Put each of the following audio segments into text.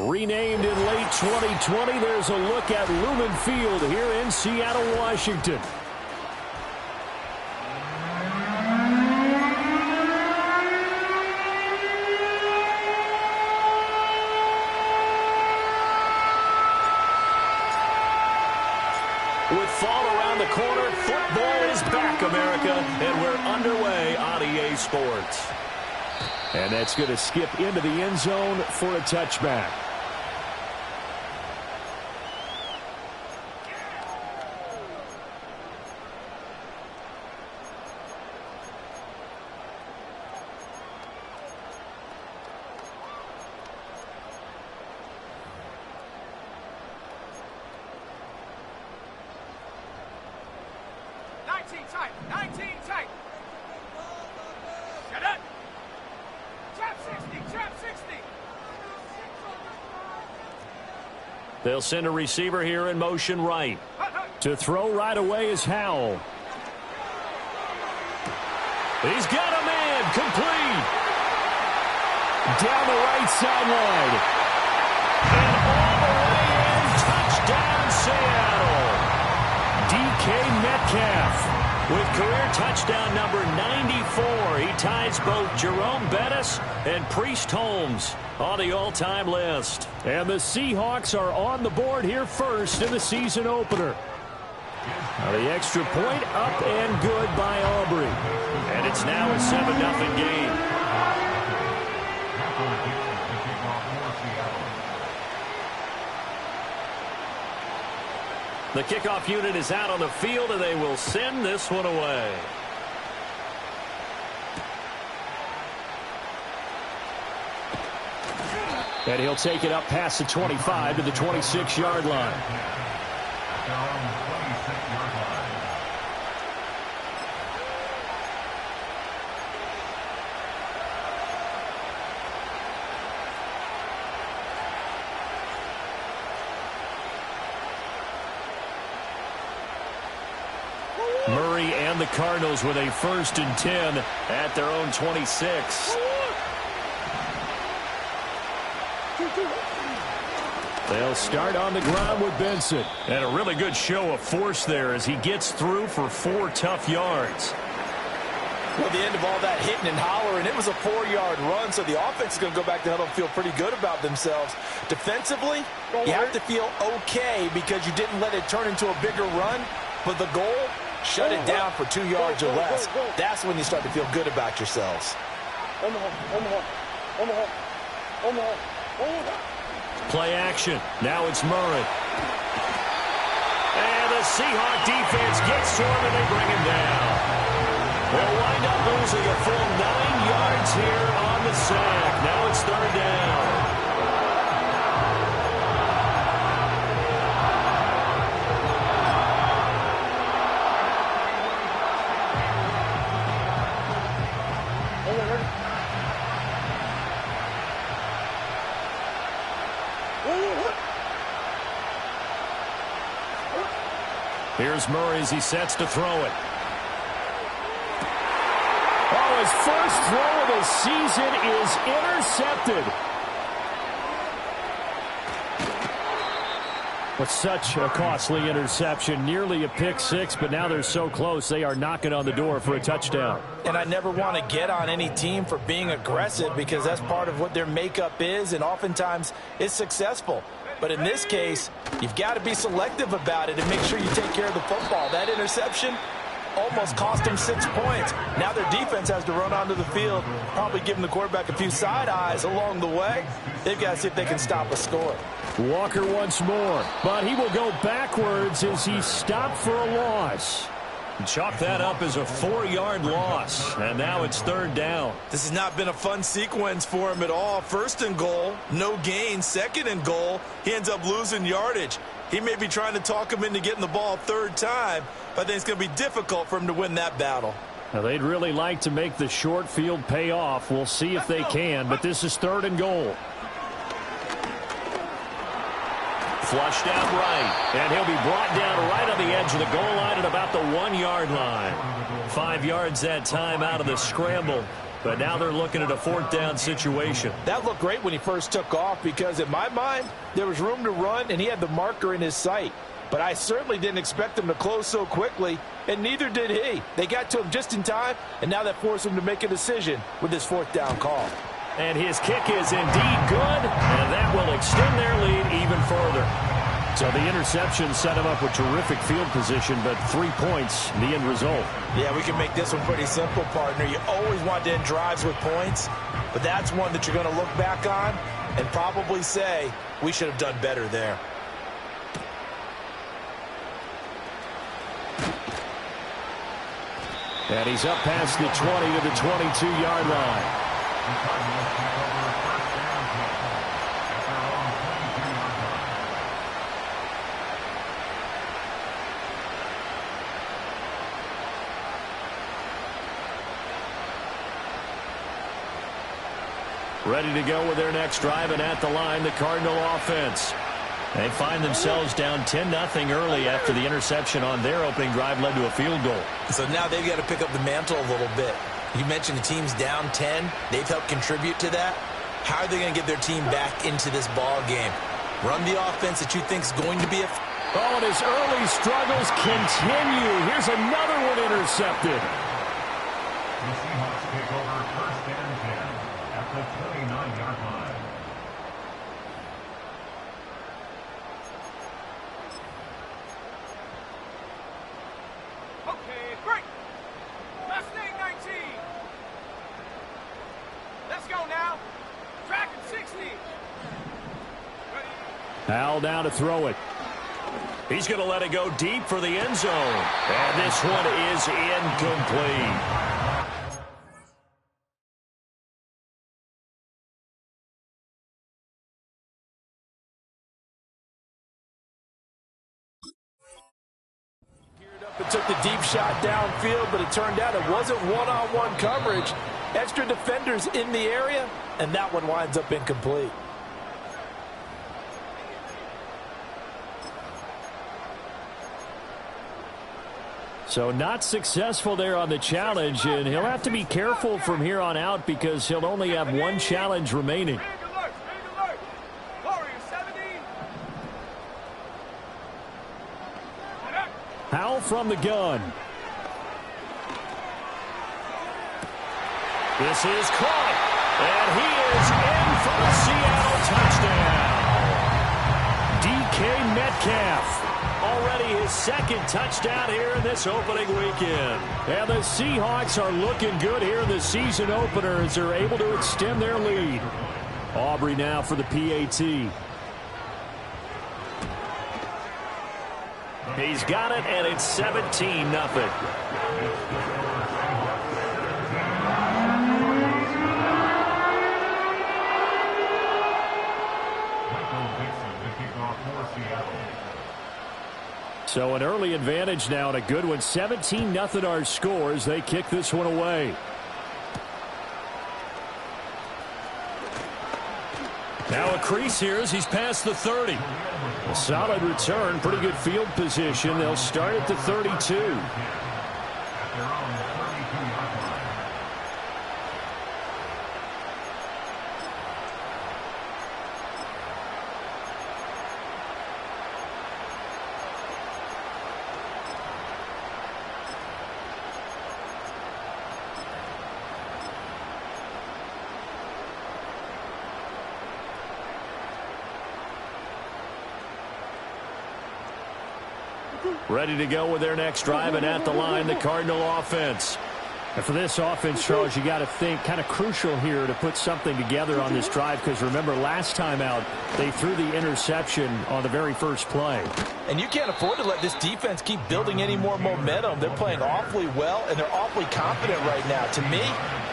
Renamed in late 2020, there's a look at Lumen Field here in Seattle, Washington. With fall around the corner, football is back, America, and we're underway on EA Sports. And that's going to skip into the end zone for a touchback. They'll send a receiver here in motion right. To throw right away is Howell. He's got a man, complete. Down the right sideline. And all the way in, touchdown Seattle. DK Metcalf with career touchdown number 94. He ties both Jerome Bettis and Priest Holmes on the all-time list. And the Seahawks are on the board here first in the season opener. Now the extra point up and good by Aubrey. And it's now a 7-0 game. The kickoff unit is out on the field, and they will send this one away. And he'll take it up past the 25 to the 26-yard line. Murray and the Cardinals with a 1st and 10 at their own 26. They'll start on the ground with Benson. And a really good show of force there as he gets through for 4 tough yards. Well, the end of all that hitting and hollering, it was a 4-yard run, so the offense is going to go back to huddle and feel pretty good about themselves. Defensively, you have to feel okay because you didn't let it turn into a bigger run, but the goal, shut it down for 2 yards or less. That's when you start to feel good about yourselves. Play action. Now it's Murray. And the Seahawk defense gets to him and they bring him down. They'll wind up losing a full 9 yards here on the sack. Now it's 3rd down. Here's Murray as he sets to throw it. Oh, his first throw of the season is intercepted. But such a costly interception, nearly a pick six, but now they're so close they are knocking on the door for a touchdown. And I never want to get on any team for being aggressive because that's part of what their makeup is, and oftentimes it's successful. But in this case, you've got to be selective about it and make sure you take care of the football. That interception almost cost them 6 points. Now their defense has to run onto the field, probably giving the quarterback a few side eyes along the way. They've got to see if they can stop a score. Walker once more, but he will go backwards as he stopped for a loss. Chalk that up as a 4-yard loss, and now it's 3rd down. This has not been a fun sequence for him at all. 1st and goal, no gain. 2nd and goal, he ends up losing yardage. He may be trying to talk him into getting the ball 3rd time, but I think it's going to be difficult for him to win that battle. Now, they'd really like to make the short field pay off. We'll see if they can, but this is 3rd and goal. Flushed out right, and he'll be brought down right on the edge of the goal line at about the 1-yard line. 5 yards that time out of the scramble. But now they're looking at a fourth down situation. That looked great when he first took off because, in my mind, there was room to run and he had the marker in his sight. But I certainly didn't expect him to close so quickly, and neither did he. They got to him just in time, and now that forced him to make a decision with his fourth down call. And his kick is indeed good, and that will extend their lead even further. So the interception set him up with terrific field position, but 3 points, the end result. Yeah, we can make this one pretty simple, partner. You always want to end drives with points, but that's one that you're going to look back on and probably say, we should have done better there. And he's up past the 20 to the 22-yard line. Ready to go with their next drive, and at the line, the Cardinal offense. They find themselves down 10-0 early after the interception on their opening drive led to a field goal. So now they've got to pick up the mantle a little bit. You mentioned the team's down 10. They've helped contribute to that. How are they going to get their team back into this ball game? Run the offense that you think is going to be a... Oh, and his early struggles continue. Here's another one intercepted. The Seahawks take over first and 10 at the 29-yard line. Okay, great. Last thing, 19. Let's go now. Track at 60. Ready? Al down to throw it. He's going to let it go deep for the end zone. And this one is incomplete. It took the deep shot downfield, but it turned out it wasn't one-on-one coverage. Extra defenders in the area, and that one winds up incomplete. So not successful there on the challenge, and he'll have to be careful from here on out because he'll only have one challenge remaining. Big alert, big alert. Warrior 17. Howell from the gun. This is caught, and he is in for a Seattle touchdown. DK Metcalf, already his second touchdown here in this opening weekend. And the Seahawks are looking good here in the season opener as they're able to extend their lead. Aubrey now for the PAT. He's got it, and it's 17-0. So an early advantage now and a good one. 17-0 our scores. They kick this one away. Now a crease here as he's past the 30. A solid return, pretty good field position. They'll start at the 32. Ready to go with their next drive, and at the line, the Cardinal offense. And for this offense, Charles, you got to think kind of crucial here to put something together on this drive because remember last time out they threw the interception on the very first play. And you can't afford to let this defense keep building any more momentum. They're playing awfully well and they're awfully confident right now. To me,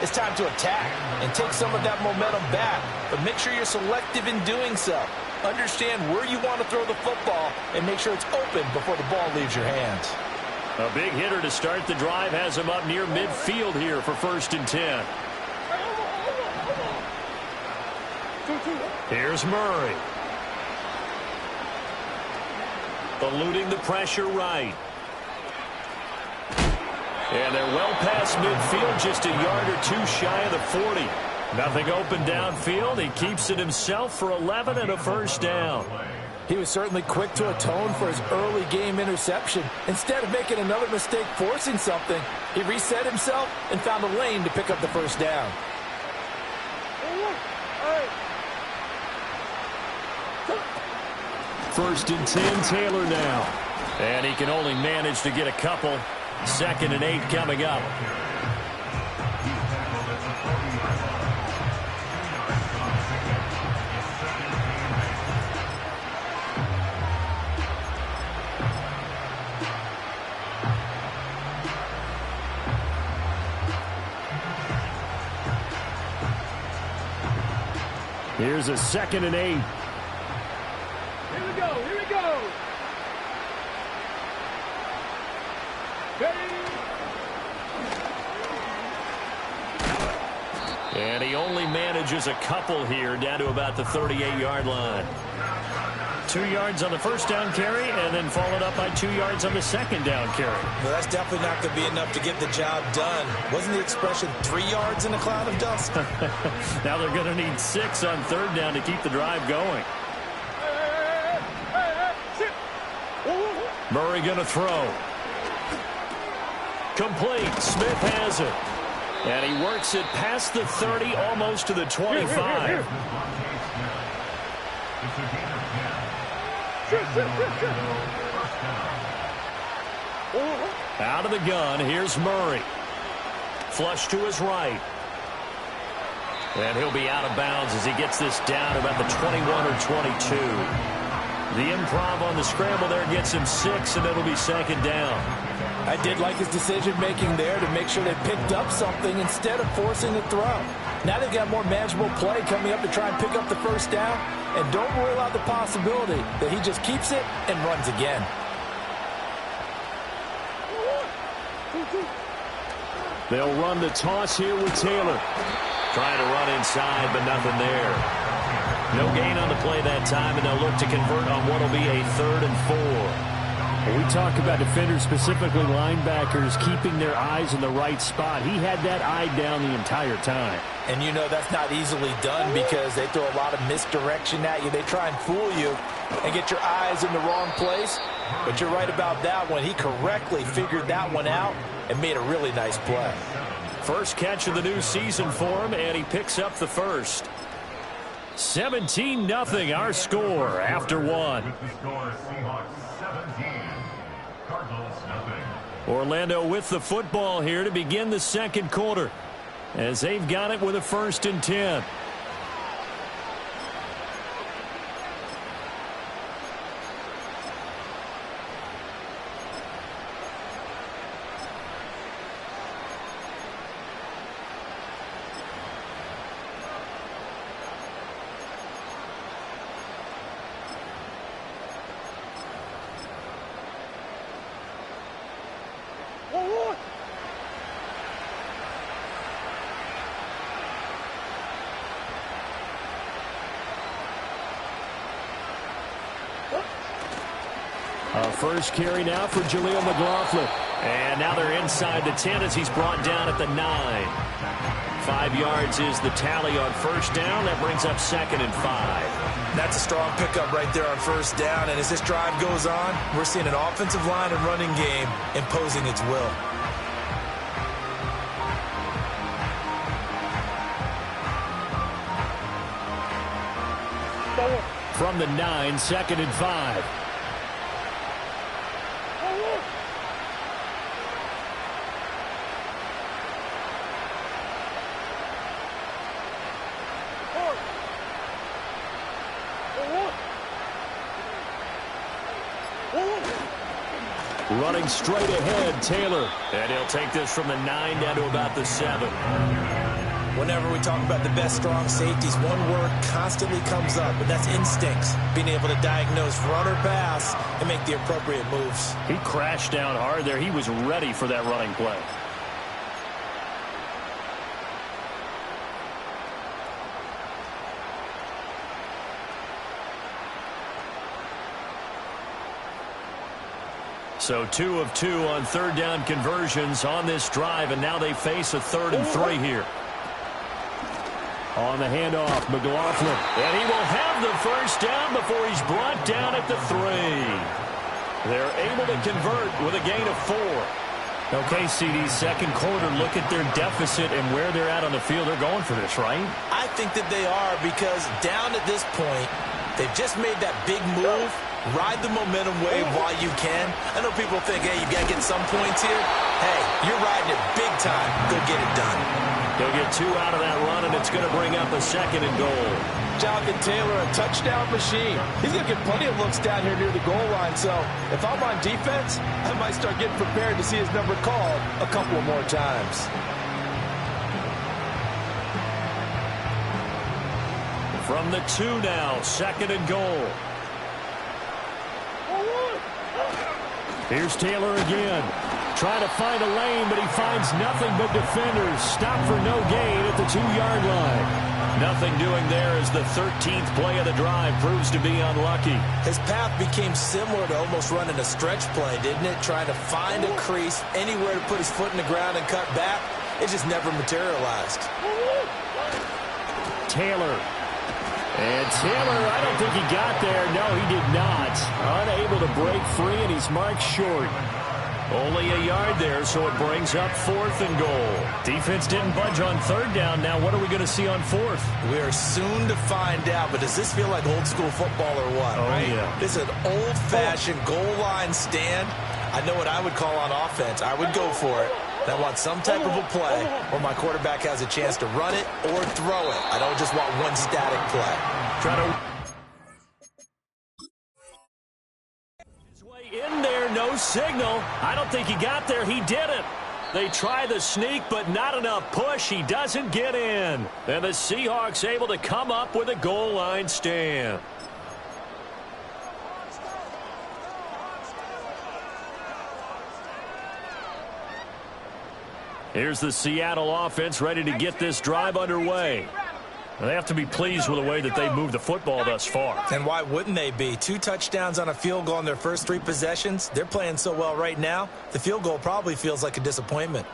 it's time to attack and take some of that momentum back, but make sure you're selective in doing so. Understand where you want to throw the football and make sure it's open before the ball leaves your hands. A big hitter to start the drive has him up near midfield here for 1st and 10. Here's Murray. Eluding the pressure right. And they're well past midfield, just a yard or two shy of the 40. Nothing open downfield. He keeps it himself for 11 and a first down. He was certainly quick to atone for his early game interception. Instead of making another mistake forcing something, he reset himself and found a lane to pick up the first down. First and 10, Taylor now. And he can only manage to get a couple. 2nd and 8 coming up. Here's a 2nd and 8. Here we go. Here we go. And he only manages a couple here, down to about the 38-yard line. 2 yards on the first down carry, and then followed up by 2 yards on the second down carry. Well, that's definitely not going to be enough to get the job done. Wasn't the expression 3 yards in a cloud of dust? Now they're going to need 6 on third down to keep the drive going. Murray going to throw. Complete. Smith has it. And he works it past the 30, almost to the 25. Out of the gun, here's Murray. Flush to his right. And he'll be out of bounds as he gets this down about the 21 or 22. The improv on the scramble there gets him 6, and it'll be 2nd down. I did like his decision-making there to make sure they picked up something instead of forcing the throw. Now they've got more manageable play coming up to try and pick up the first down, and don't rule out the possibility that he just keeps it and runs again. They'll run the toss here with Taylor. Trying to run inside, but nothing there. No gain on the play that time, and they'll look to convert on what will be a 3rd and 4. We talk about defenders, specifically linebackers, keeping their eyes in the right spot. He had that eye down the entire time. And you know that's not easily done because they throw a lot of misdirection at you. They try and fool you and get your eyes in the wrong place. But you're right about that one. He correctly figured that one out and made a really nice play. First catch of the new season for him, and he picks up the first. 17-0 our score after one. With the score, Seahawks 17, Cardinals nothing. Orlando with the football here to begin the second quarter, as they've got it with a 1st and 10. First carry now for Jaleel McLaughlin. And now they're inside the 10 as he's brought down at the 9. 5 yards is the tally on first down. That brings up 2nd and 5. That's a strong pickup right there on first down. And as this drive goes on, we're seeing an offensive line and running game imposing its will. From the 9, 2nd and 5. Running straight ahead, Taylor. And he'll take this from the 9 down to about the 7. Whenever we talk about the best strong safeties, one word constantly comes up, and that's instincts. Being able to diagnose run or pass and make the appropriate moves. He crashed down hard there. He was ready for that running play. So 2 of 2 on third down conversions on this drive, and now they face a 3rd and 3 here. On the handoff, McLaughlin. And he will have the first down before he's brought down at the 3. They're able to convert with a gain of 4. Okay, CD, second quarter, look at their deficit and where they're at on the field. They're going for this, right? I think that they are, because down at this point, they've just made that big move. Ride the momentum wave while you can. I know people think, hey, you got to get some points here. Hey, you're riding it big time. Go get it done. They'll get 2 out of that run, and it's going to bring up a 2nd and goal. Jonathan Taylor, a touchdown machine. He's going to get plenty of looks down here near the goal line. So if I'm on defense, I might start getting prepared to see his number called a couple of more times. From the 2 now, 2nd and goal. Here's Taylor again. Trying to find a lane, but he finds nothing but defenders. Stop for no gain at the 2-yard line. Nothing doing there as the 13th play of the drive proves to be unlucky. His path became similar to almost running a stretch play, didn't it? Trying to find a crease, anywhere to put his foot in the ground and cut back. It just never materialized. Taylor. And Taylor, I don't think he got there. No, he did not. Unable to break free, and he's marked short. Only a yard there, so it brings up 4th and goal. Defense didn't budge on 3rd down. Now what are we going to see on 4th? We are soon to find out, but does this feel like old school football or what? Oh, right? yeah. This is an old-fashioned goal line stand. I know what I would call on offense. I would go for it. I want some type of a play where my quarterback has a chance to run it or throw it. I don't just want one static play. Try to... His way in there, no signal. I don't think he got there. He didn't. They try the sneak, but not enough push. He doesn't get in. And the Seahawks able to come up with a goal line stand. Here's the Seattle offense ready to get this drive underway. They have to be pleased with the way that they've moved the football thus far. And why wouldn't they be? 2 touchdowns on a field goal in their first 3 possessions. They're playing so well right now, the field goal probably feels like a disappointment.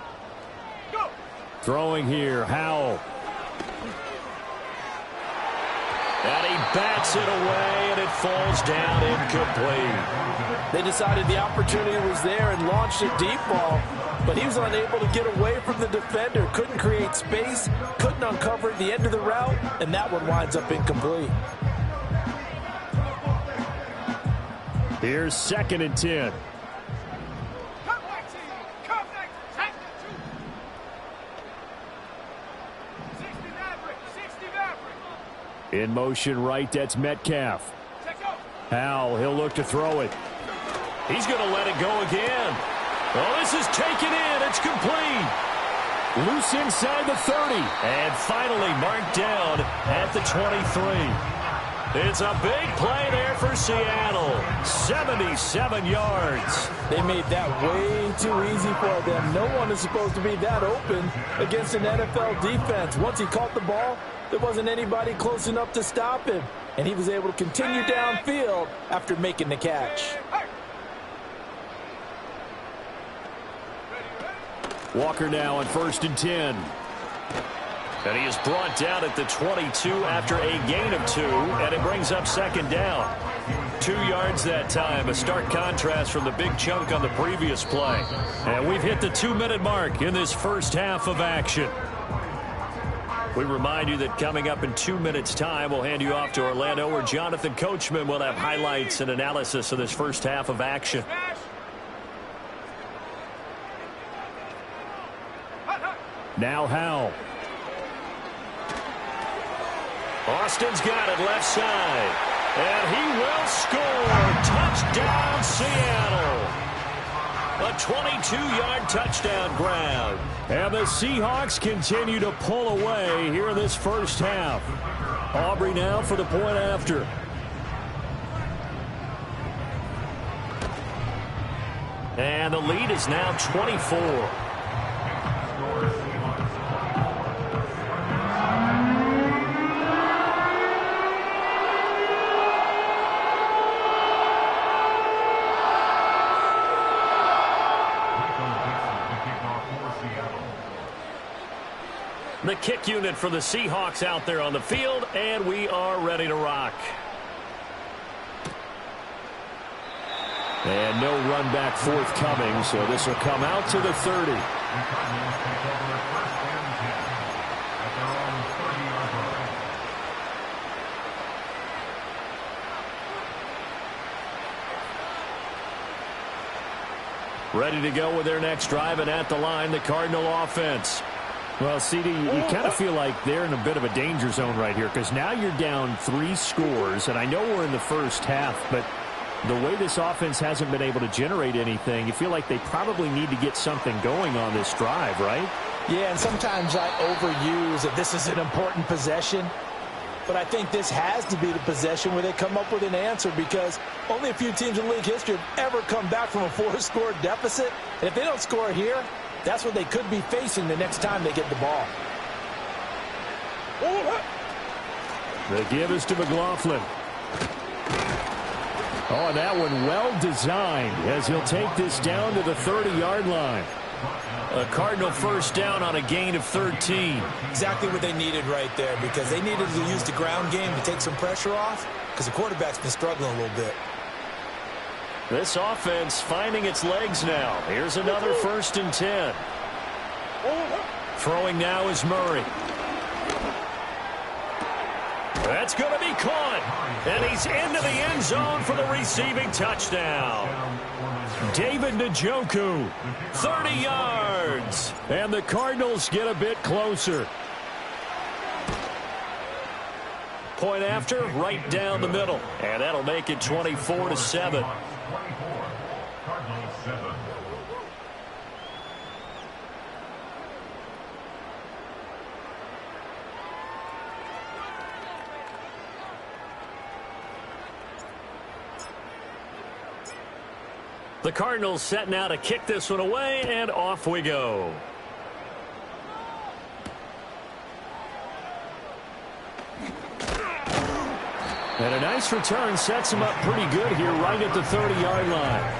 Throwing here, Howell. And he bats it away, and it falls down incomplete. They decided the opportunity was there and launched a deep ball, but he was unable to get away from the defender. Couldn't create space, couldn't uncover at the end of the route, and that one winds up incomplete. Here's 2nd and 10. In motion right, that's Metcalf. Howell, he'll look to throw it. He's going to let it go again. Oh, this is taken in. It's complete. Loose inside the 30. And finally marked down at the 23. It's a big play there for Seattle. 77 yards. They made that way too easy for them. No one is supposed to be that open against an NFL defense. Once he caught the ball, there wasn't anybody close enough to stop him. And he was able to continue downfield after making the catch. Walker now on 1st and 10. And he is brought down at the 22 after a gain of 2, and it brings up 2nd down. 2 yards that time, a stark contrast from the big chunk on the previous play. And we've hit the 2-minute mark in this first half of action. We remind you that coming up in 2 minutes' time, we'll hand you off to Orlando, where Jonathan Coachman will have highlights and analysis of this first half of action. Now Howell. Austin's got it left side. And he will score. Touchdown, Seattle. A 22-yard touchdown grab. And the Seahawks continue to pull away here in this first half. Aubrey now for the point after. And the lead is now 24. The kick unit for the Seahawks out there on the field, and we are ready to rock. And no run back forthcoming, so this will come out to the 30. The Cardinals take over first and 10 at their own 30-yard line. Ready to go with their next drive, and at the line, the Cardinal offense. Well, CD, you kind of feel like they're in a bit of a danger zone right here because now you're down 3 scores, and I know we're in the first half, but the way this offense hasn't been able to generate anything, you feel like they probably need to get something going on this drive, right? Yeah, and sometimes I overuse that this is an important possession. But I think this has to be the possession where they come up with an answer because only a few teams in league history have ever come back from a 4-score deficit. And if they don't score here, that's what they could be facing the next time they get the ball. The give is to McLaughlin. Oh, and that one well designed as he'll take this down to the 30-yard line. A Cardinal first down on a gain of 13. Exactly what they needed right there because they needed to use the ground game to take some pressure off because the quarterback's been struggling a little bit. This offense finding its legs now. Here's another first and 10. Throwing now is Murray. That's going to be caught. And he's into the end zone for the receiving touchdown. David Njoku, 30 yards. And the Cardinals get a bit closer. Point after, right down the middle. And that'll make it 24-7. Cardinals 7. The Cardinals set now to kick this one away, and off we go. And a nice return sets him up pretty good here right at the 30-yard line.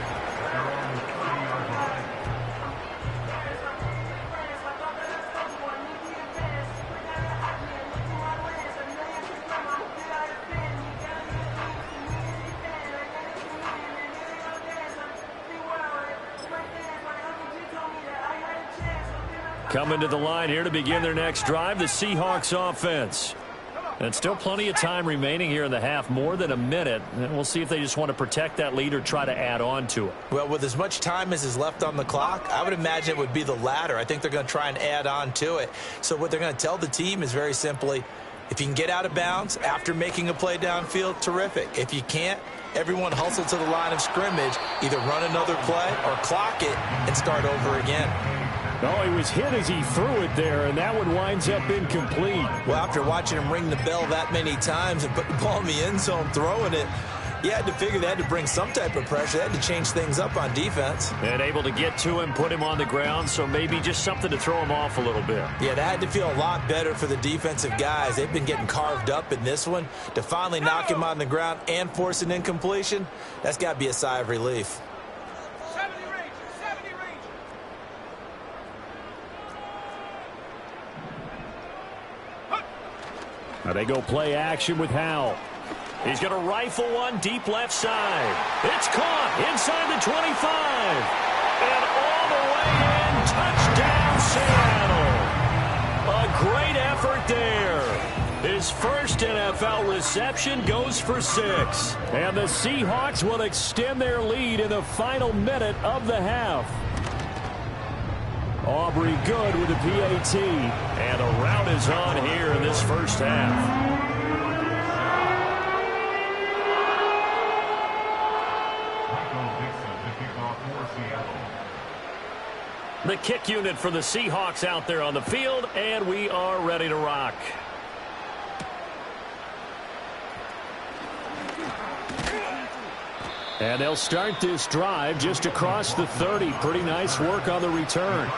Coming to the line here to begin their next drive, the Seahawks offense. And still plenty of time remaining here in the half, more than a minute. And we'll see if they just want to protect that lead or try to add on to it. Well, with as much time as is left on the clock, I would imagine it would be the latter. I think they're going to try and add on to it. So what they're going to tell the team is very simply, if you can get out of bounds after making a play downfield, terrific. If you can't, everyone hustle to the line of scrimmage, either run another play or clock it and start over again. Oh, he was hit as he threw it there, and that one winds up incomplete. Well, after watching him ring the bell that many times and put the ball in the end zone throwing it, you had to figure they had to bring some type of pressure. They had to change things up on defense. And able to get to him, put him on the ground, so maybe just something to throw him off a little bit. Yeah, that had to feel a lot better for the defensive guys. They've been getting carved up in this one. To finally knock him on the ground and force an incompletion, that's got to be a sigh of relief. 70 range, 70 range. Now they go play action with Howell. He's going to rifle one deep left side. It's caught inside the 25. And all the way in. Touchdown, Seattle. A great effort there. His first NFL reception goes for 6. And the Seahawks will extend their lead in the final minute of the half. Aubrey good with the PAT. And a rout is on here in this first half. The kick unit for the Seahawks out there on the field, and we are ready to rock. And they'll start this drive just across the 30. Pretty nice work on the return.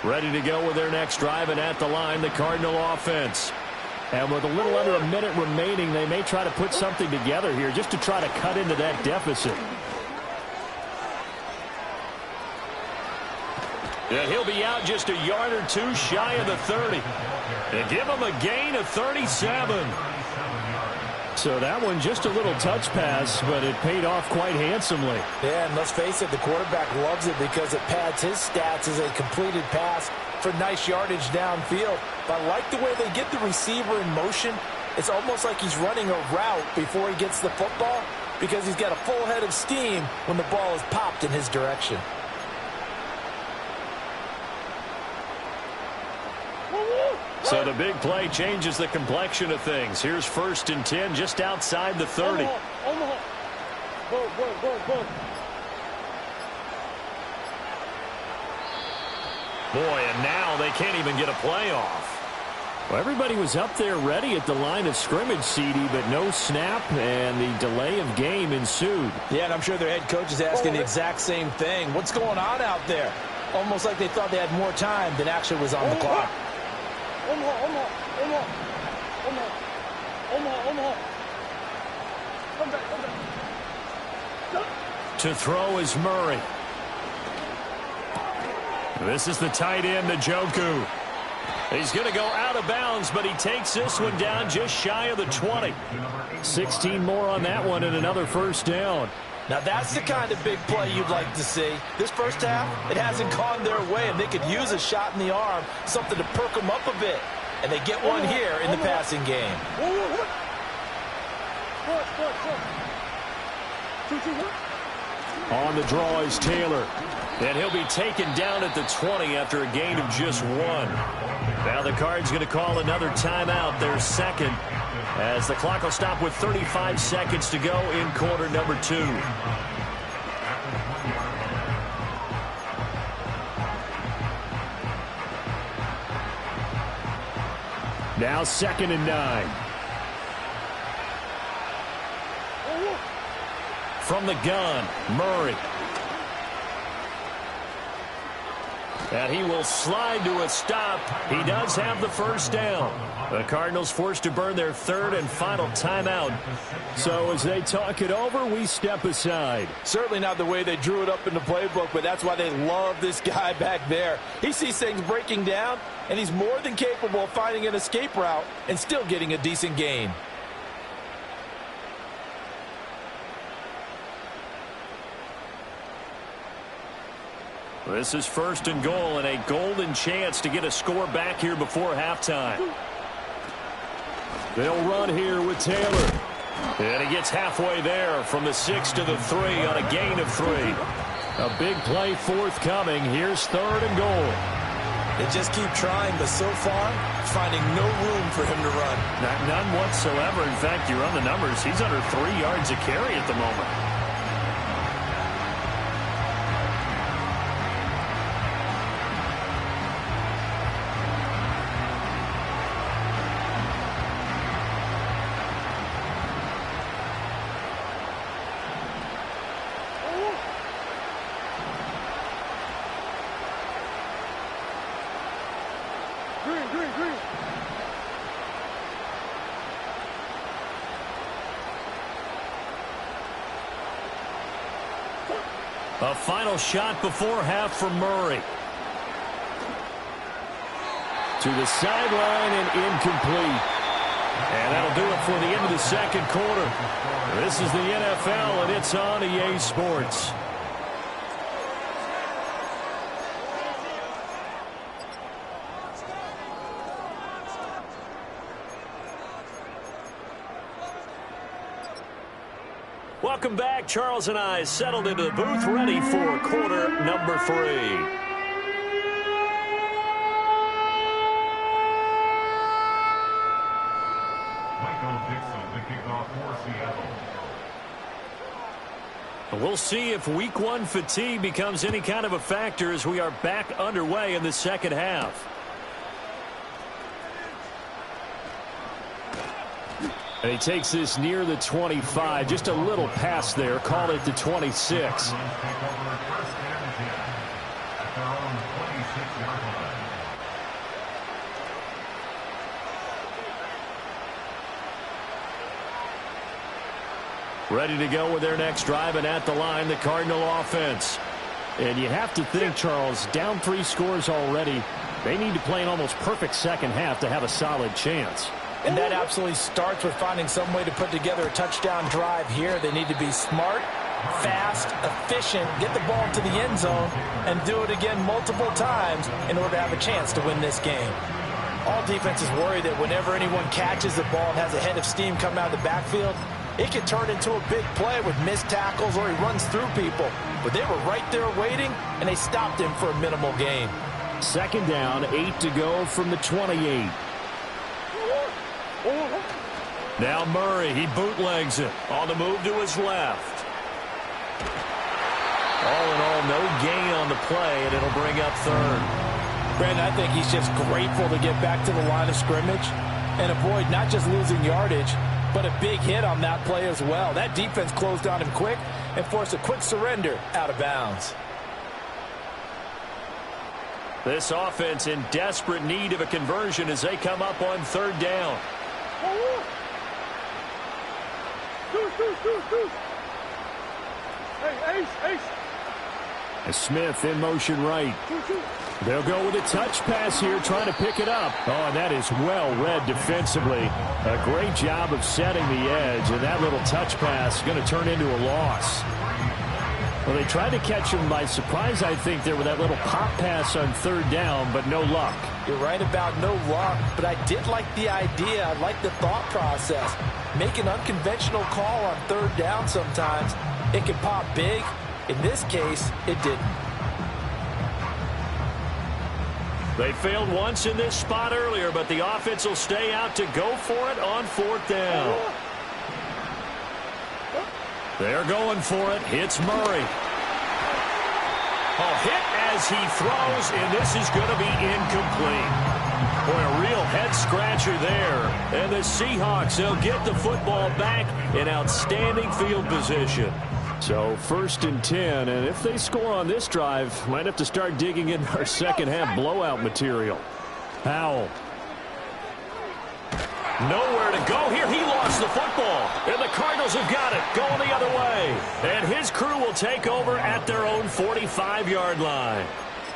Ready to go with their next drive, and at the line, the Cardinal offense. And with a little under a minute remaining, they may try to put something together here just to try to cut into that deficit. And he'll be out just a yard or two shy of the 30. And give him a gain of 37. So that one just a little touch pass, but it paid off quite handsomely. Yeah, and let's face it, the quarterback loves it because it pads his stats as a completed pass for nice yardage downfield. But I like the way they get the receiver in motion. It's almost like he's running a route before he gets the football because he's got a full head of steam when the ball is popped in his direction. So the big play changes the complexion of things. Here's 1st and 10 just outside the 30. Boy, and now they can't even get a play off. Well, everybody was up there ready at the line of scrimmage, CD, but no snap, and the delay of game ensued. Yeah, and I'm sure their head coach is asking the exact same thing. What's going on out there? Almost like they thought they had more time than actually was on the clock. To throw is Murray. This is the tight end, Njoku. He's going to go out of bounds, but he takes this one down just shy of the 20. 16 more on that one and another 1st down. Now that's the kind of big play you'd like to see. This first half, it hasn't gone their way, and they could use a shot in the arm, something to perk them up a bit. And they get one here in the passing game. On the draw is Taylor. And he'll be taken down at the 20 after a gain of just 1. Now the Cards going to call another timeout, their second, as the clock will stop with 35 seconds to go in quarter number 2. Now 2nd and 9. From the gun, Murray. And he will slide to a stop. He does have the 1st down. The Cardinals forced to burn their 3rd and final timeout. So as they talk it over, we step aside. Certainly not the way they drew it up in the playbook, but that's why they love this guy back there. He sees things breaking down, and he's more than capable of finding an escape route and still getting a decent gain. This is 1st and goal and a golden chance to get a score back here before halftime. They'll run here with Taylor. And he gets halfway there from the 6 to the 3 on a gain of 3. A big play forthcoming. Here's 3rd and goal. They just keep trying, but so far, finding no room for him to run. None whatsoever. In fact, you run the numbers. He's under 3 yards a carry at the moment. A final shot before half from Murray. To the sideline and incomplete. And that'll do it for the end of the 2nd quarter. This is the NFL, and it's on EA Sports. Welcome back. Charles and I settled into the booth, ready for quarter number 3. We'll see if week 1 fatigue becomes any kind of a factor as we are back underway in the 2nd half. And he takes this near the 25. Just a little pass there. Call it the 26. Ready to go with their next drive, and at the line, the Cardinal offense. And you have to think, Charles, down 3 scores already. They need to play an almost perfect second half to have a solid chance. And that absolutely starts with finding some way to put together a touchdown drive here. They need to be smart, fast, efficient, get the ball to the end zone, and do it again multiple times in order to have a chance to win this game. All defenses worry that whenever anyone catches the ball and has a head of steam coming out of the backfield, it can turn into a big play with missed tackles or he runs through people. But they were right there waiting, and they stopped him for a minimal gain. Second down, 8 to go from the 28. Now Murray, he bootlegs it on the move to his left. All in all, no gain on the play, and it'll bring up third. Brandon, I think he's just grateful to get back to the line of scrimmage and avoid not just losing yardage, but a big hit on that play as well. That defense closed on him quick and forced a quick surrender out of bounds. This offense in desperate need of a conversion as they come up on third down. Smith in motion right. They'll go with a touch pass here, trying to pick it up. Oh, and that is well read defensively. A great job of setting the edge, and that little touch pass is going to turn into a loss. Well, they tried to catch him by surprise, I think, there with that little pop pass on third down, but no luck. You're right about no luck, but I did like the idea. I like the thought process. Make an unconventional call on third down sometimes. It can pop big. In this case, it didn't. They failed once in this spot earlier, but the offense will stay out to go for it on fourth down. They're going for it. Hits Murray. A hit as he throws, and this is going to be incomplete. Boy, a real head-scratcher there. And the Seahawks, they'll get the football back in outstanding field position. So 1st and 10, and if they score on this drive, might have to start digging in our second half blowout material. Powell. Nowhere to go here. He lost the football, and the Cardinals have got it going the other way. And his crew will take over at their own 45-yard line.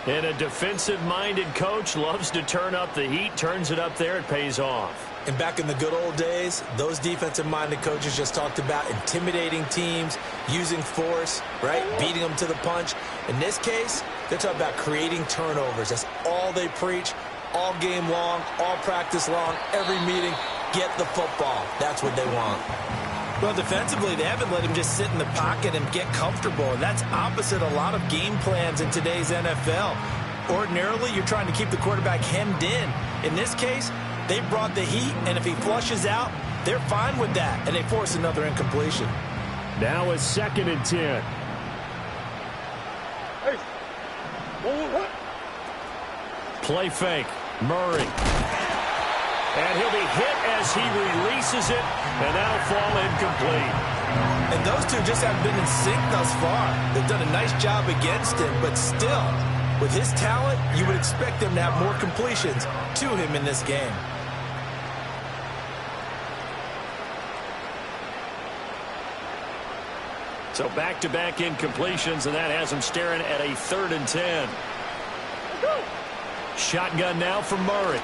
And a defensive-minded coach loves to turn up the heat, turns it up there, it pays off. And back in the good old days, those defensive-minded coaches just talked about intimidating teams, using force, right, beating them to the punch. In this case, they're talking about creating turnovers. That's all they preach, all game long, all practice long, every meeting. Get the football. That's what they want. Well, defensively, they haven't let him just sit in the pocket and get comfortable, and that's opposite a lot of game plans in today's NFL. Ordinarily, you're trying to keep the quarterback hemmed in. In this case, they brought the heat, and if he flushes out, they're fine with that, and they force another incompletion. Now it's 2nd and 10. Play fake. Murray. And he'll be hit as he releases it, and that'll fall incomplete. And those two just haven't been in sync thus far. They've done a nice job against him, but still, with his talent, you would expect them to have more completions to him in this game. So back-to-back incompletions, and that has him staring at a 3rd and 10. Shotgun now from Murray.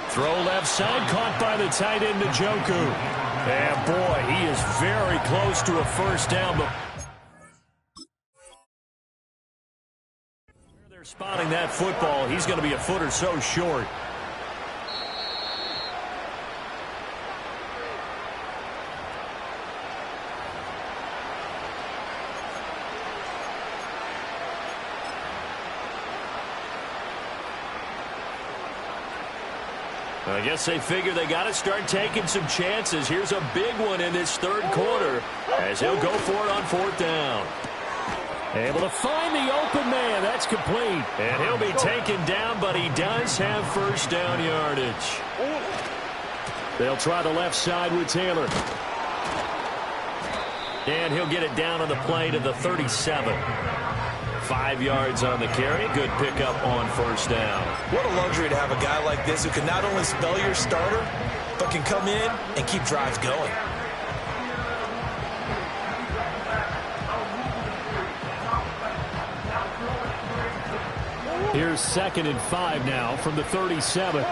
Throw left side, caught by the tight end, Njoku. And boy, he is very close to a first down. But where they're spotting that football, he's going to be a foot or so short. I guess they figure they got to start taking some chances. Here's a big one in this third quarter as he'll go for it on 4th down. Able to find the open man. That's complete. And he'll be taken down, but he does have first down yardage. They'll try the left side with Taylor. And he'll get it down on the play to the 37. 5 yards on the carry. Good pickup on first down. What a luxury to have a guy like this who can not only spell your starter, but can come in and keep drives going. Here's 2nd and 5 now from the 37.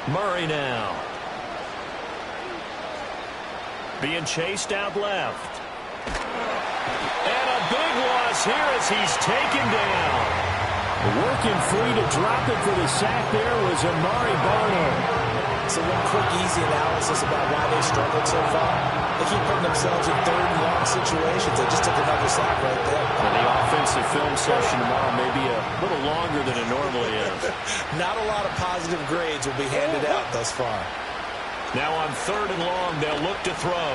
Murray now. Being chased out left. And a big loss here as he's taken down. Working free to drop it for the sack there was Amari Barno. So one quick, easy analysis about why they struggled so far. They keep putting themselves in 3rd and long situations. They just took another sack right there. And the offensive film session tomorrow may be a little longer than it normally is. Not a lot of positive grades will be handed out thus far. Now on 3rd and long, they'll look to throw.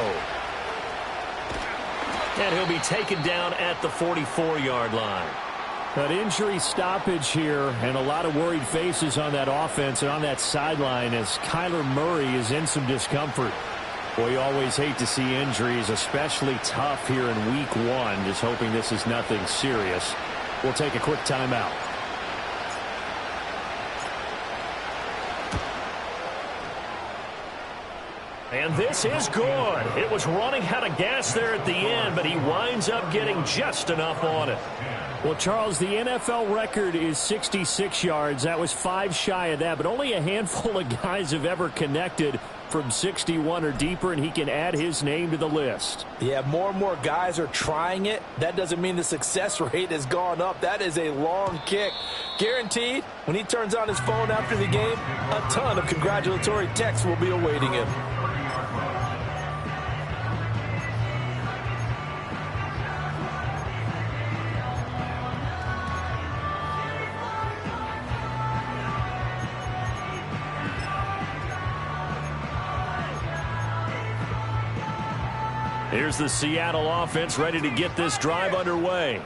And he'll be taken down at the 44-yard line. An injury stoppage here and a lot of worried faces on that offense and on that sideline as Kyler Murray is in some discomfort. Boy, you always hate to see injuries, especially tough here in week 1. Just hoping this is nothing serious. We'll take a quick timeout. And this is good. It was running out of gas there at the end, but he winds up getting just enough on it. Well, Charles, the NFL record is 66 yards. That was 5 shy of that, but only a handful of guys have ever connected from 61 or deeper, and he can add his name to the list. Yeah, more and more guys are trying it. That doesn't mean the success rate has gone up. That is a long kick. Guaranteed, when he turns on his phone after the game, a ton of congratulatory texts will be awaiting him. Here's the Seattle offense ready to get this drive underway.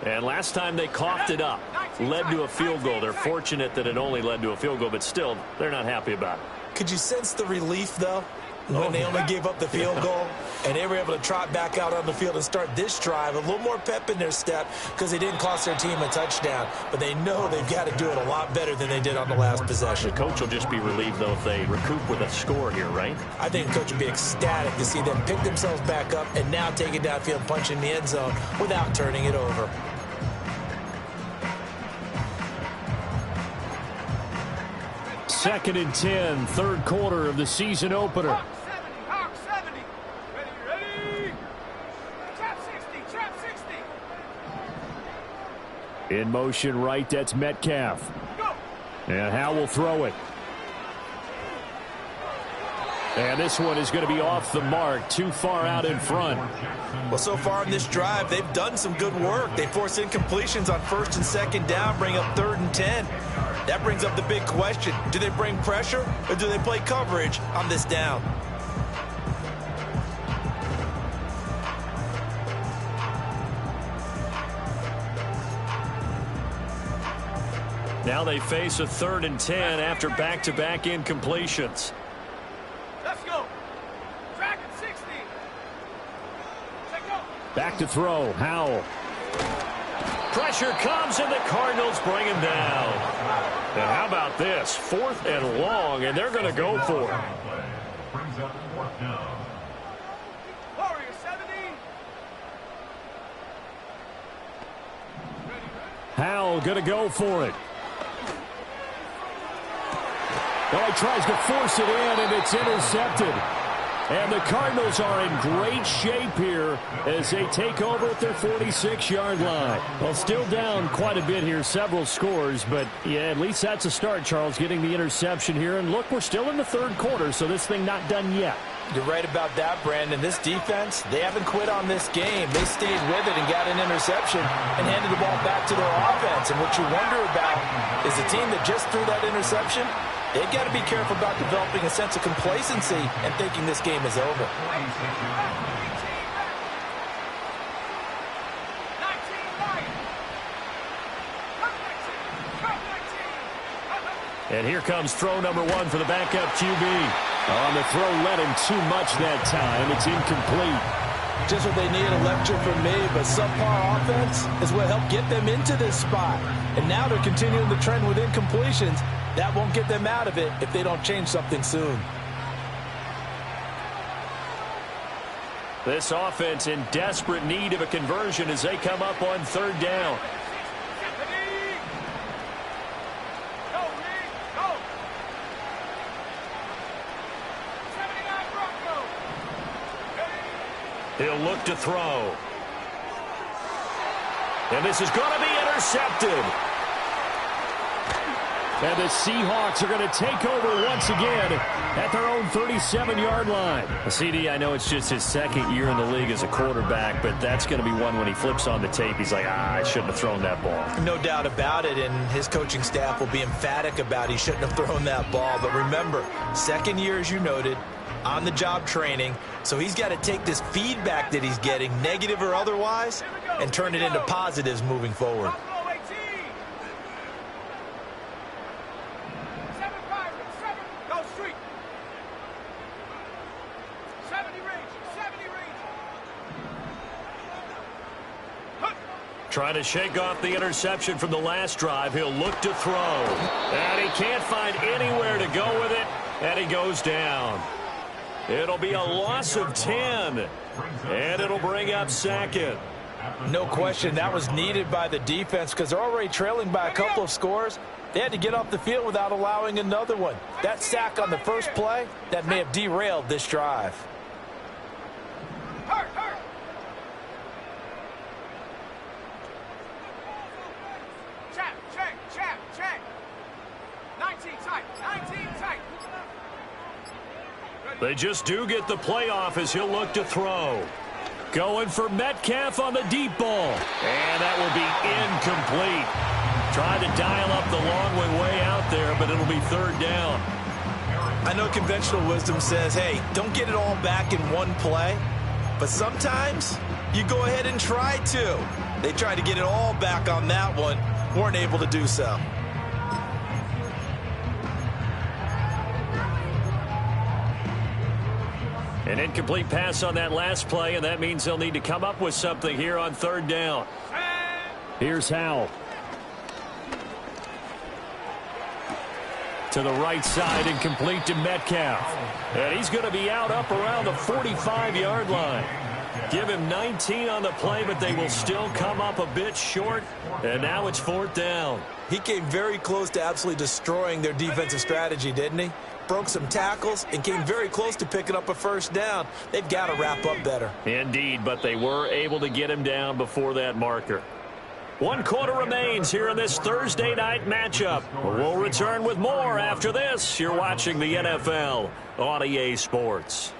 And last time they coughed it up, led to a field goal. They're fortunate that it only led to a field goal, but still, they're not happy about it. Could you sense the relief, though, when they only gave up the field goal and they were able to trot back out on the field and start this drive? A little more pep in their step because they didn't cost their team a touchdown, but they know they've got to do it a lot better than they did on the last possession. The coach will just be relieved, though, if they recoup with a score here, right? I think the coach would be ecstatic to see them pick themselves back up and now take it downfield, punch in the end zone without turning it over. Second and 10, 3rd quarter of the season opener. Hawk 70. Ready. Trap 60. Trap 60. In motion right, that's Metcalf. Go. And Howe will throw it. And this one is going to be off the mark, too far out in front. Well, so far in this drive, they've done some good work. They force incompletions on 1st and 2nd down, bring up 3rd and 10. That brings up the big question. Do they bring pressure or do they play coverage on this down? Now they face a 3rd and 10 after back-to-back incompletions. Let's go. Track at 60. Check go. Back to throw, Howell. Pressure comes and the Cardinals bring him down. And how about this? 4th and long, and they're going to go for it. Brings up 4th down. Warrior 70. Howell going to go for it. Oh, he tries to force it in, and it's intercepted. And the Cardinals are in great shape here as they take over at their 46-yard line. Well, still down quite a bit here, several scores, but yeah, at least that's a start, Charles, getting the interception here. And look, we're still in the 3rd quarter, so this thing not done yet. You're right about that, Brandon. This defense, they haven't quit on this game. They stayed with it and got an interception and handed the ball back to their offense. And what you wonder about is a team that just threw that interception, they've got to be careful about developing a sense of complacency and thinking this game is over. And here comes throw number 1 for the backup QB. On the throw, led him too much that time. It's incomplete. Just what they need, a lecture from me, but subpar offense is what helped get them into this spot. And now they're continuing the trend with incompletions. That won't get them out of it if they don't change something soon. This offense in desperate need of a conversion as they come up on third down. He'll look to throw. And this is going to be intercepted. And the Seahawks are going to take over once again at their own 37-yard line. CD, I know it's just his second year in the league as a quarterback, but that's going to be one when he flips on the tape. He's like, I shouldn't have thrown that ball. No doubt about it, and his coaching staff will be emphatic about he shouldn't have thrown that ball. But remember, second year, as you noted, on-the-job training, so he's got to take this feedback that he's getting, negative or otherwise, and turn it into positives moving forward. Trying to shake off the interception from the last drive. He'll look to throw. And he can't find anywhere to go with it, and he goes down. It'll be a loss of 10, and it'll bring up second. No question, that was needed by the defense because they're already trailing by a couple of scores. They had to get off the field without allowing another one. That sack on the first play, that may have derailed this drive. Check. 19 tight. They just do get the playoff as he'll look to throw. Going for Metcalf on the deep ball. And that will be incomplete. Trying to dial up the long way out there, but it'll be third down. I know conventional wisdom says, hey, don't get it all back in one play. But sometimes you go ahead and try to. They tried to get it all back on that one. Weren't able to do so. An incomplete pass on that last play, and that means they'll need to come up with something here on third down. Here's Howell. To the right side and complete to Metcalf. And he's going to be out up around the 45-yard line. Give him 19 on the play, but they will still come up a bit short. And now it's fourth down. He came very close to absolutely destroying their defensive strategy, didn't he? Broke some tackles and came very close to picking up a first down. They've got to wrap up better. Indeed, but they were able to get him down before that marker. 1 quarter remains here in this Thursday night matchup. We'll return with more after this. You're watching the NFL on EA Sports.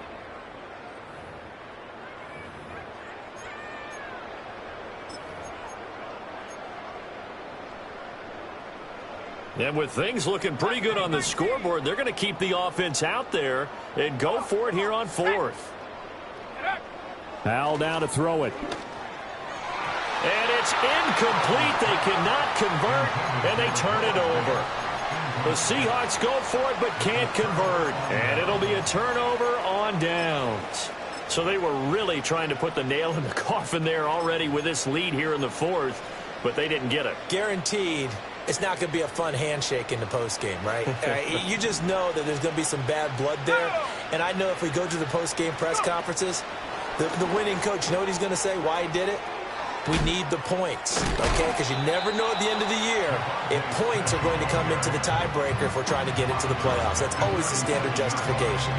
And with things looking pretty good on the scoreboard, they're going to keep the offense out there and go for it here on fourth. Howell down to throw it. And it's incomplete. They cannot convert, and they turn it over. The Seahawks go for it but can't convert, and it'll be a turnover on downs. So they were really trying to put the nail in the coffin there already with this lead here in the fourth, but they didn't get it. Guaranteed. It's not going to be a fun handshake in the postgame, right? You just know that there's going to be some bad blood there. And I know if we go to the postgame press conferences, the winning coach, you know what he's going to say, why he did it? We need the points, okay? Because you never know at the end of the year if points are going to come into the tiebreaker if we're trying to get into the playoffs. That's always the standard justification.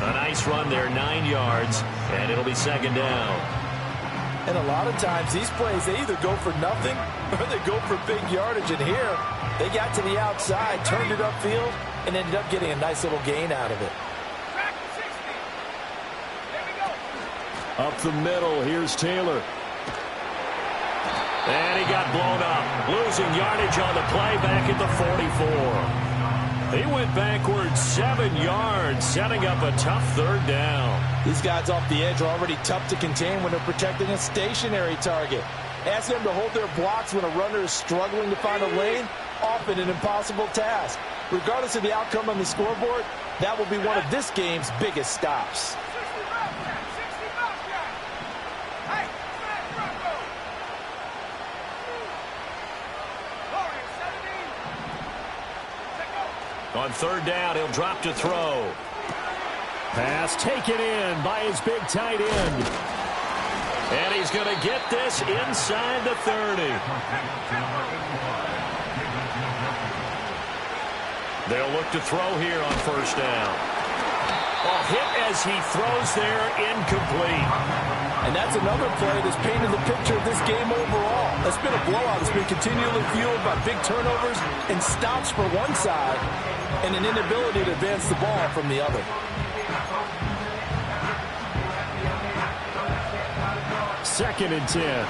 A nice run there, 9 yards, and it'll be second down. And a lot of times these plays, they either go for nothing or they go for big yardage. And here, they got to the outside, turned it upfield, and ended up getting a nice little gain out of it. Up the middle, here's Taylor. And he got blown up, losing yardage on the play back at the 44. He went backwards 7 yards, setting up a tough third down. These guys off the edge are already tough to contain when they're protecting a stationary target. Ask them to hold their blocks when a runner is struggling to find a lane, often an impossible task. Regardless of the outcome on the scoreboard, that will be one of this game's biggest stops. On third down, he'll drop to throw. Pass taken in by his big tight end. And he's going to get this inside the 30. They'll look to throw here on first down. Hit as he throws there, incomplete. And that's another play that's painted the picture of this game overall. It's been a blowout. It's been continually fueled by big turnovers and stops for one side and an inability to advance the ball from the other. Second and 10.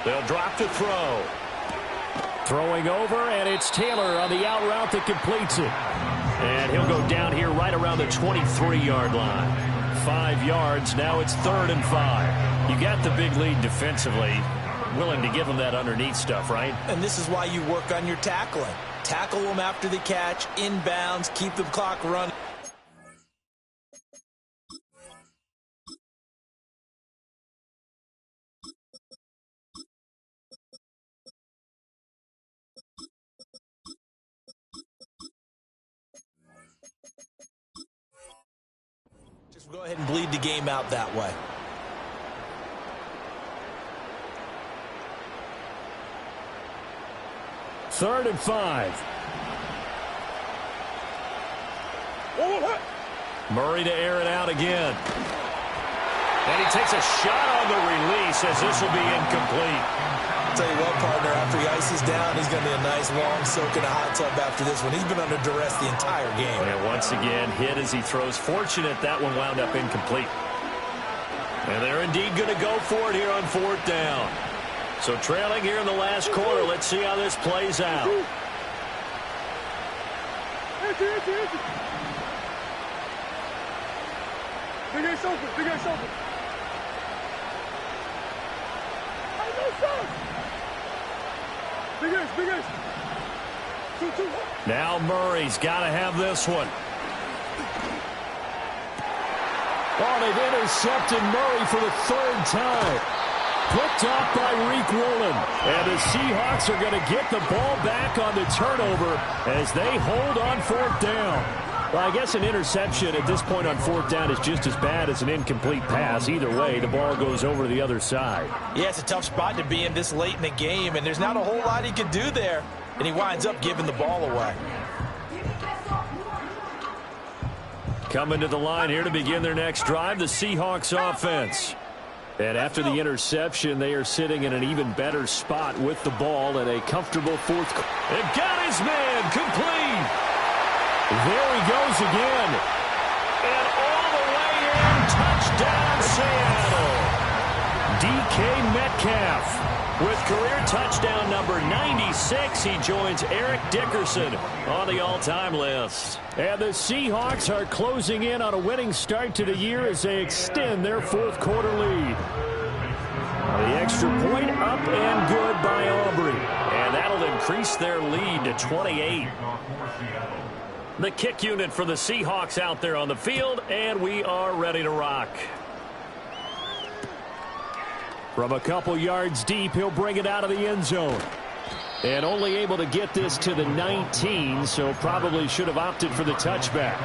They'll drop to throw. Throwing over, and it's Taylor on the out route that completes it. And he'll go down here right around the 23-yard line. 5 yards, now it's 3rd and 5. You got the big lead defensively. Willing to give them that underneath stuff, right? And this is why you work on your tackling. Tackle them after the catch, inbounds, keep the clock running. Just go ahead and bleed the game out that way. Third and 5. Murray to air it out again. And he takes a shot on the release as this will be incomplete. I'll tell you what, partner, after he ices down, he's going to be a nice long soak in a hot tub after this one. He's been under duress the entire game. And once again, hit as he throws. Fortunate that one wound up incomplete. And they're indeed going to go for it here on 4th down. So trailing here in the last quarter. Let's see how this plays out. Now Murray's got to have this one. Oh, they've intercepted Murray for the 3rd time. Picked off by Reek Woolen. And the Seahawks are going to get the ball back on the turnover as they hold on 4th down. Well, I guess an interception at this point on 4th down is just as bad as an incomplete pass. Either way, the ball goes over to the other side. Yeah, it's a tough spot to be in this late in the game, and there's not a whole lot he can do there. And he winds up giving the ball away. Coming to the line here to begin their next drive, the Seahawks offense. And after the interception, they are sitting in an even better spot with the ball in a comfortable 4th. They've got his man complete. There he goes again. And all the way in, touchdown Seattle. DK Metcalf with career touchdown number 96. He joins Eric Dickerson on the all-time list. And the Seahawks are closing in on a winning start to the year as they extend their 4th quarter lead. The extra point up and good by Aubrey. And that'll increase their lead to 28. The kick unit for the Seahawks out there on the field, and we are ready to rock. From a couple yards deep, he'll bring it out of the end zone. And only able to get this to the 19, so probably should have opted for the touchback.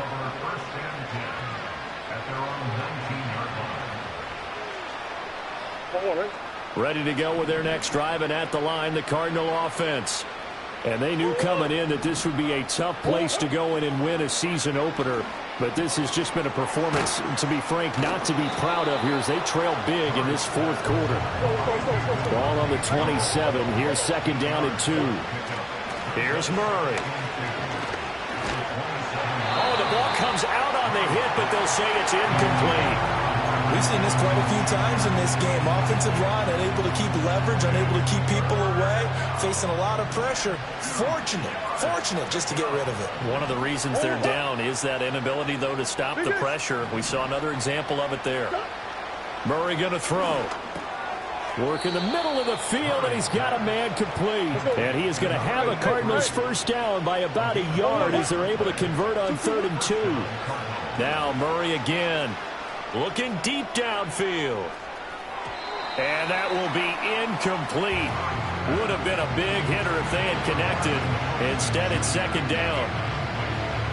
Ready to go with their next drive, and at the line, the Cardinal offense. And they knew coming in that this would be a tough place to go in and win a season opener. But this has just been a performance, to be frank, not to be proud of here as they trail big in this 4th quarter. Ball on the 27. Here's 2nd down and 2. Here's Murray. Oh, the ball comes out on the hit, but they'll say it's incomplete. We've seen this quite a few times in this game. Offensive line unable to keep leverage, unable to keep people away, facing a lot of pressure. Fortunate just to get rid of it. One of the reasons they're down is that inability, though, to stop the pressure. We saw another example of it there. Murray going to throw. Work in the middle of the field, and he's got a man complete. And he is going to have a Cardinals 1st down by about a yard as they're able to convert on 3rd and 2. Now Murray again. Looking deep downfield. And that will be incomplete. Would have been a big hitter if they had connected. Instead, it's second down.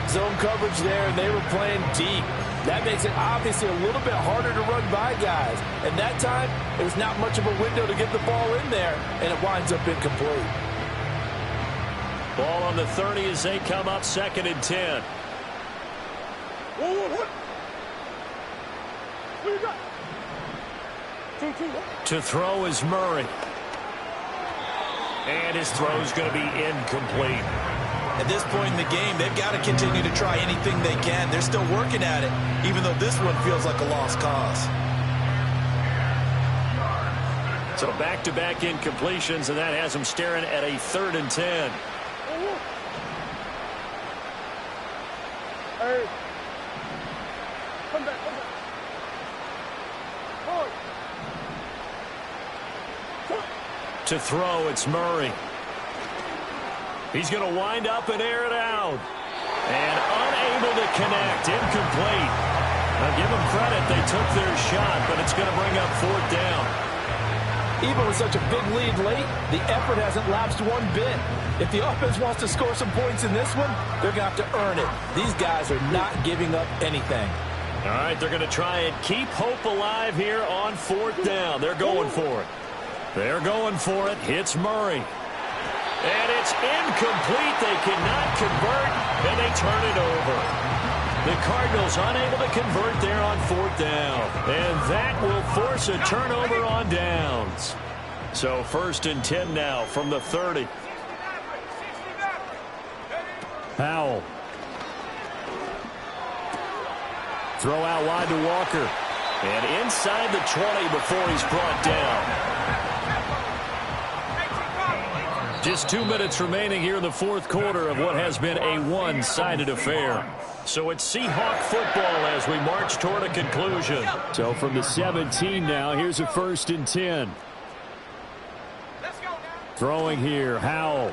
Zone coverage there, and they were playing deep. That makes it obviously a little bit harder to run by guys. And that time, it was not much of a window to get the ball in there, and it winds up incomplete. Ball on the 30 as they come up, 2nd and 10. What you got? To throw is Murray. And his throw's going to be incomplete. At this point in the game, they've got to continue to try anything they can. They're still working at it, even though this one feels like a lost cause. So back-to-back incompletions, and that has them staring at a 3rd and 10. Hey. Come back, come back. To throw, it's Murray. He's going to wind up and air it out. And unable to connect. Incomplete. Now give them credit. They took their shot, but it's going to bring up 4th down. Even with such a big lead late, the effort hasn't lapsed one bit. If the offense wants to score some points in this one, they're going to have to earn it. These guys are not giving up anything. All right, they're going to try and keep hope alive here on 4th down. They're going for it. They're going for it. Hits Murray. And it's incomplete. They cannot convert, and they turn it over. The Cardinals unable to convert there on 4th down. And that will force a turnover on downs. So 1st and 10 now from the 30. Powell. Throw out wide to Walker. And inside the 20 before he's brought down. Just 2 minutes remaining here in the 4th quarter of what has been a one-sided affair. So it's Seahawk football as we march toward a conclusion. So from the 17 now, here's a 1st and 10. Let's go now. Throwing here, Howell.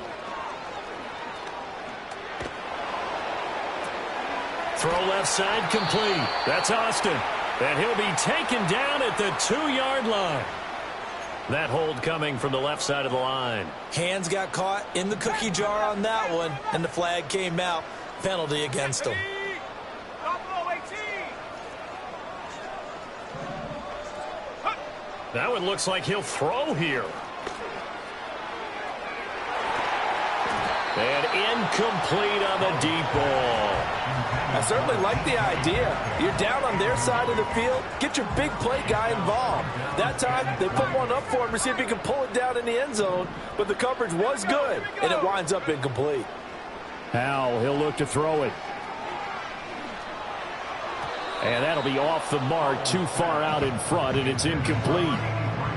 Throw left side complete. That's Austin. And he'll be taken down at the 2-yard line. That hold coming from the left side of the line. Hands got caught in the cookie jar on that one, and the flag came out. Penalty against them. That one looks like he'll throw here. And incomplete on the deep ball. I certainly like the idea. You're down on their side of the field. Get your big play guy involved. That time, they put one up for him to see if he can pull it down in the end zone. But the coverage was good, and it winds up incomplete. Howell, he'll look to throw it. And that'll be off the mark, too far out in front, and it's incomplete.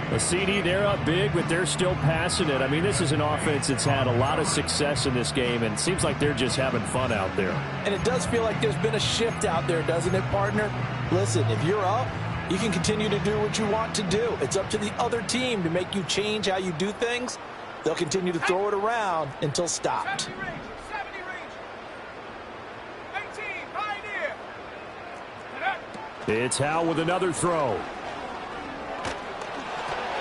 The CD, they're up big, but they're still passing it. I mean, this is an offense that's had a lot of success in this game, and it seems like they're just having fun out there. And it does feel like there's been a shift out there, doesn't it, partner? Listen, if you're up, you can continue to do what you want to do. It's up to the other team to make you change how you do things. They'll continue to throw it around until stopped. 70 range. 18, Pioneer. It's Howell with another throw.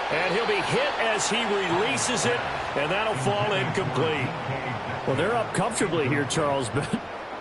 And he'll be hit as he releases it, and that'll fall incomplete. Well, they're up comfortably here, Charles, but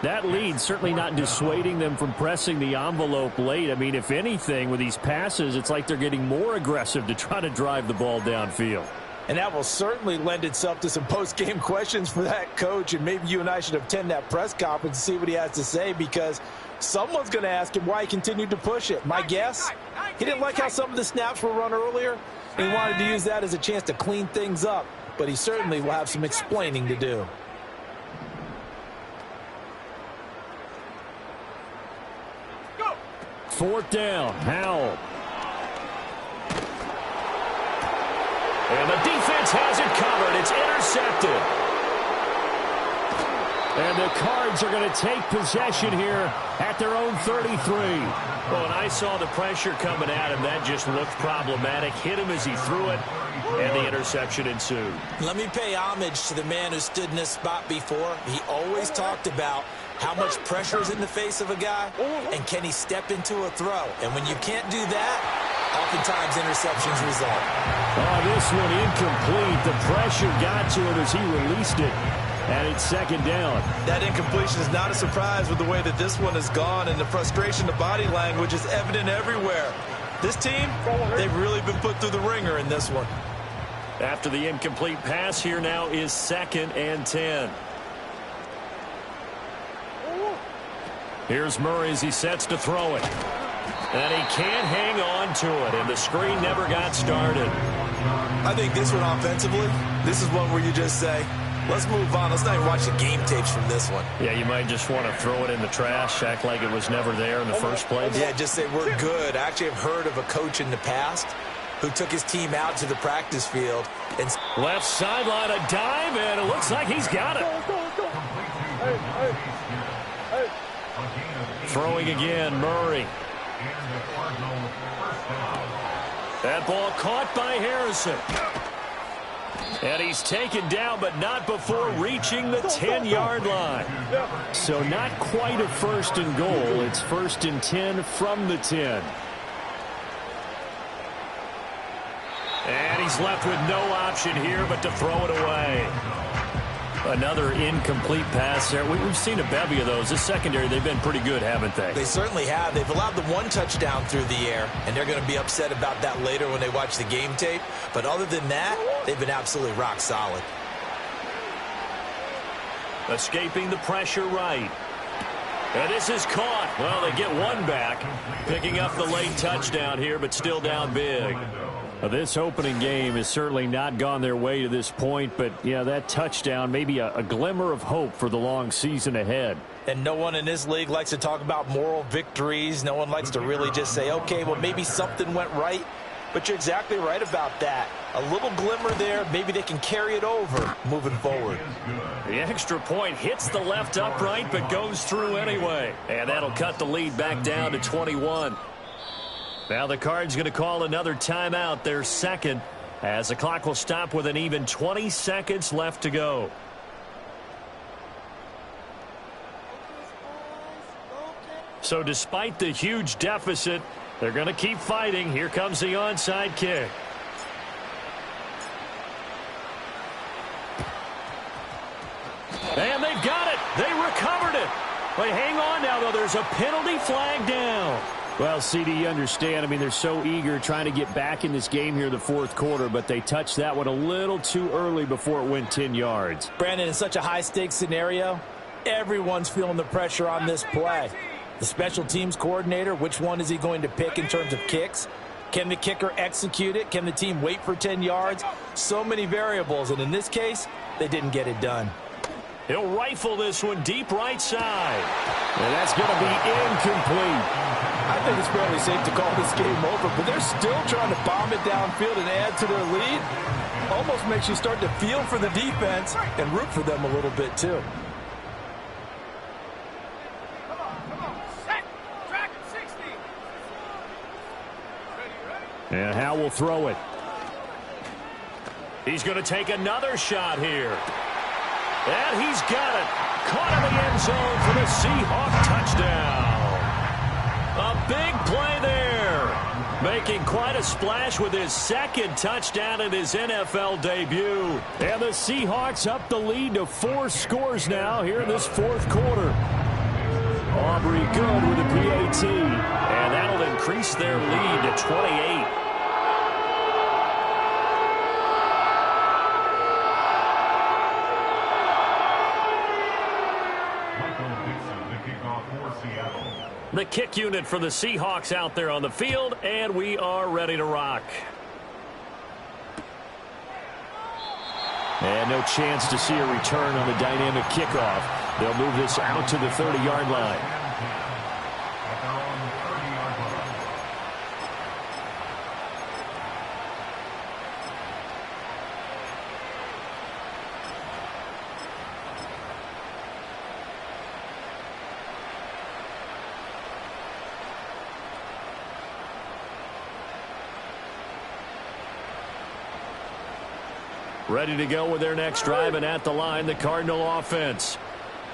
that lead certainly not dissuading them from pressing the envelope late. I mean, if anything, with these passes, it's like they're getting more aggressive to try to drive the ball downfield. And that will certainly lend itself to some post-game questions for that coach, and maybe you and I should attend that press conference and see what he has to say, because someone's going to ask him why he continued to push it. My guess, he didn't like how some of the snaps were run earlier. He wanted to use that as a chance to clean things up, but he certainly will have some explaining to do. Go. 4th down, Howell. And the defense has it covered. It's intercepted. And And the Cards are going to take possession here at their own 33. Well, when I saw the pressure coming at him, that just looked problematic. Hit him as he threw it, and the interception ensued. Let me pay homage to the man who stood in this spot before. He always talked about how much pressure is in the face of a guy, and can he step into a throw. And when you can't do that, oftentimes interceptions result. Oh, this one incomplete. The pressure got to him as he released it. And it's second down. That incompletion is not a surprise with the way that this one has gone, and the frustration, the body language is evident everywhere. This team, they've really been put through the ringer in this one. After the incomplete pass, here now is 2nd and 10. Here's Murray as he sets to throw it. And he can't hang on to it, and the screen never got started. I think this one offensively, this is one where you just say, let's move on. Let's not even watch the game tapes from this one. Yeah, you might just want to throw it in the trash, act like it was never there in the first place. Yeah, just say we're good. I actually have heard of a coach in the past who took his team out to the practice field. And left sideline, a dive, and it looks like he's got it. Throwing again, Murray. That ball caught by Harrison. And he's taken down, but not before reaching the 10-yard line. So not quite a 1st and goal. It's 1st and 10 from the 10. And he's left with no option here but to throw it away. Another incomplete pass there. We've seen a bevy of those. This secondary, they've been pretty good, haven't they? They certainly have. They've allowed the 1 touchdown through the air, and they're going to be upset about that later when they watch the game tape. But other than that, they've been absolutely rock solid. Escaping the pressure right. And this is caught. Well, they get one back, picking up the late touchdown here, but still down big. This opening game has certainly not gone their way to this point, but, yeah, that touchdown, maybe a glimmer of hope for the long season ahead. And no one in this league likes to talk about moral victories. No one likes to really just say, okay, well, maybe something went right. But you're exactly right about that. A little glimmer there. Maybe they can carry it over moving forward. The extra point hits the left upright, but goes through anyway. And that'll cut the lead back down to 21. Now the Cards going to call another timeout, their 2nd, as the clock will stop with an even 20 seconds left to go. So despite the huge deficit, they're going to keep fighting. Here comes the onside kick. And they've got it. They recovered it. But hang on now, though. There's a penalty flag down. Well, CD, you understand. I mean, they're so eager trying to get back in this game here in the 4th quarter, but they touched that one a little too early before it went 10 yards. Brandon, in such a high-stakes scenario, everyone's feeling the pressure on this play. The special teams coordinator, which one is he going to pick in terms of kicks? Can the kicker execute it? Can the team wait for 10 yards? So many variables, and in this case, they didn't get it done. He'll rifle this one deep right side. And that's going to be incomplete. I think it's fairly safe to call this game over, but they're still trying to bomb it downfield and add to their lead. Almost makes you start to feel for the defense and root for them a little bit, too. Come on. Set. Track at 60. Ready. And Howe will throw it. He's going to take another shot here. And he's got it. Caught in the end zone for the Seahawk touchdown. A big play there. Making quite a splash with his 2nd touchdown in his NFL debut. And the Seahawks up the lead to 4 scores now here in this 4th quarter. Aubrey good with a PAT. And that'll increase their lead to 28. The kick unit for the Seahawks out there on the field, and we are ready to rock. And no chance to see a return on the dynamic kickoff. They'll move this out to the 30-yard line. Ready to go with their next drive, and at the line, the Cardinal offense.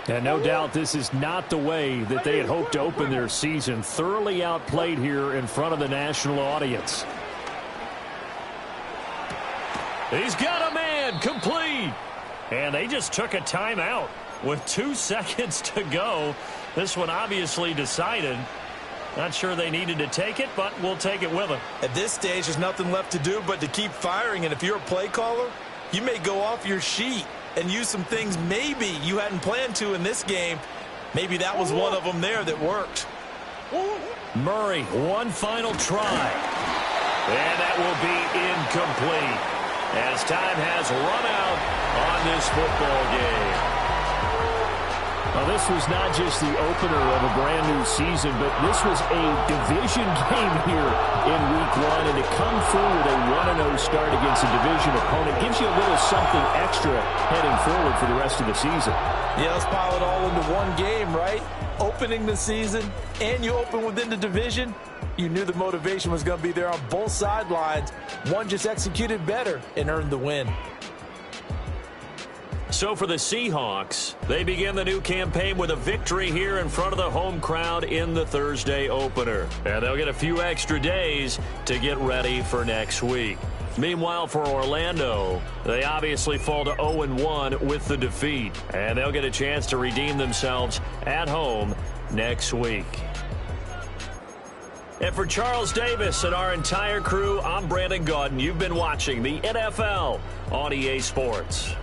And no doubt this is not the way that they had hoped to open their season. Thoroughly outplayed here in front of the national audience. He's got a man, complete. And they just took a timeout with 2 seconds to go. This one obviously decided. Not sure they needed to take it, but we'll take it with them. At this stage, there's nothing left to do but to keep firing. And if you're a play caller, you may go off your sheet and use some things maybe you hadn't planned to in this game. Maybe that was one of them there that worked. Murray, one final try. And that will be incomplete as time has run out on this football game. Well, this was not just the opener of a brand-new season, but this was a division game here in Week 1. And to come through with a 1-0 start against a division opponent gives you a little something extra heading forward for the rest of the season. Yeah, let's pile it all into one game, right? Opening the season, and you open within the division. You knew the motivation was going to be there on both sidelines. One just executed better and earned the win. So for the Seahawks, they begin the new campaign with a victory here in front of the home crowd in the Thursday opener. And they'll get a few extra days to get ready for next week. Meanwhile, for Orlando, they obviously fall to 0-1 with the defeat. And they'll get a chance to redeem themselves at home next week. And for Charles Davis and our entire crew, I'm Brandon Gaudin. You've been watching the NFL on EA Sports.